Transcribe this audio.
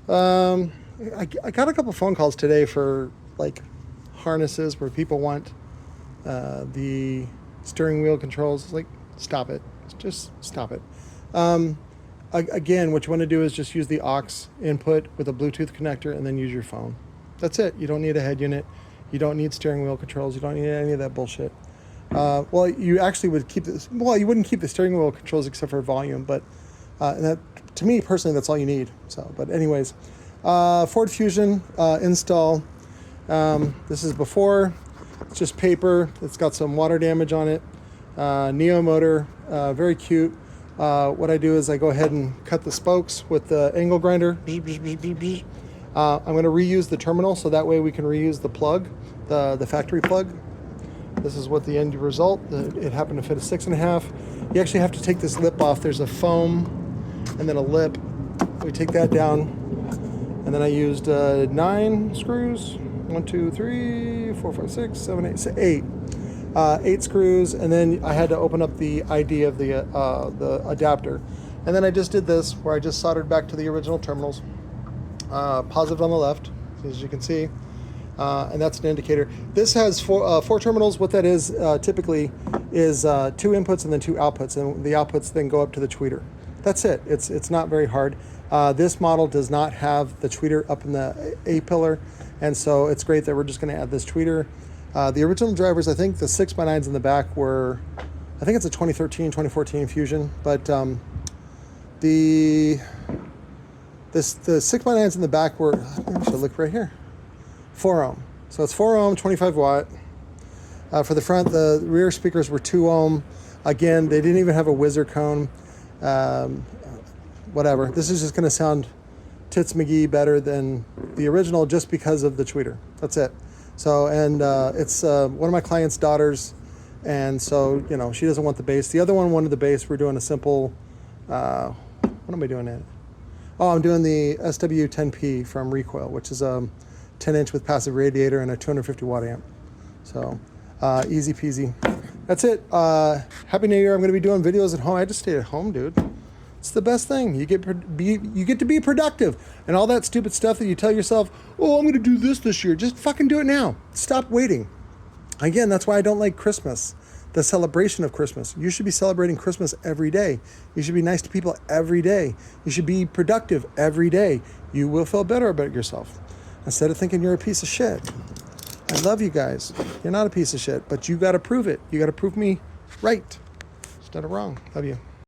I got a couple phone calls today for like harnesses where people want the steering wheel controls. It's like, stop it. Just stop it. Again, what you want to do is just use the aux input with a Bluetooth connector and then use your phone. That's it. You don't need a head unit. You don't need steering wheel controls. You don't need any of that bullshit. Well, you actually would keep this. Well, you wouldn't keep the steering wheel controls except for volume, but and that, to me personally, that's all you need. So, but anyways, Ford Fusion install. This is before. It's just paper. It's got some water damage on it. Neo motor, very cute. What I do is I go ahead and cut the spokes with the angle grinder. I'm going to reuse the terminal so that way we can reuse the plug, the factory plug. This is what the end result. It happened to fit a 6.5. You actually have to take this lip off. There's a foam and then a lip. We take that down, and then I used 9 screws. 1, 2, 3, 4, 5, 6, 7, 8, 8. 8 screws, and then I had to open up the ID of the adapter. And then I just did this where I just soldered back to the original terminals. Positive on the left, as you can see. And that's an indicator. This has 4 terminals. What that is typically is 2 inputs and then 2 outputs, and the outputs then go up to the tweeter. That's it. It's not very hard. This model does not have the tweeter up in the A pillar, and so it's great that we're just going to add this tweeter. The original drivers, I think the 6x9s in the back were, I think it's a 2013, 2014 Fusion, but the 6x9s in the back were, I should look right here, 4 ohm. So it's 4 ohm, 25 watt. For the front, the rear speakers were 2 ohm. Again, they didn't even have a whizzer cone. Whatever. This is just going to sound tits McGee better than the original just because of the tweeter. That's it. So, and it's one of my client's daughters, and so, you know, she doesn't want the bass. The other one wanted the bass. We're doing a simple, what am I doing it? Oh, I'm doing the SW10P from Recoil, which is a 10-inch with passive radiator and a 250 watt amp. So, easy peasy. That's it. Happy New Year. I'm going to be doing videos at home. I just stayed at home, dude. It's the best thing. You get to be productive, and all that stupid stuff that you tell yourself, oh, I'm going to do this year. Just fucking do it now. Stop waiting. Again, that's why I don't like Christmas, the celebration of Christmas. You should be celebrating Christmas every day. You should be nice to people every day. You should be productive every day. You will feel better about yourself instead of thinking you're a piece of shit. I love you guys. You're not a piece of shit, but you got to prove it. You got to prove me right instead of wrong. Love you.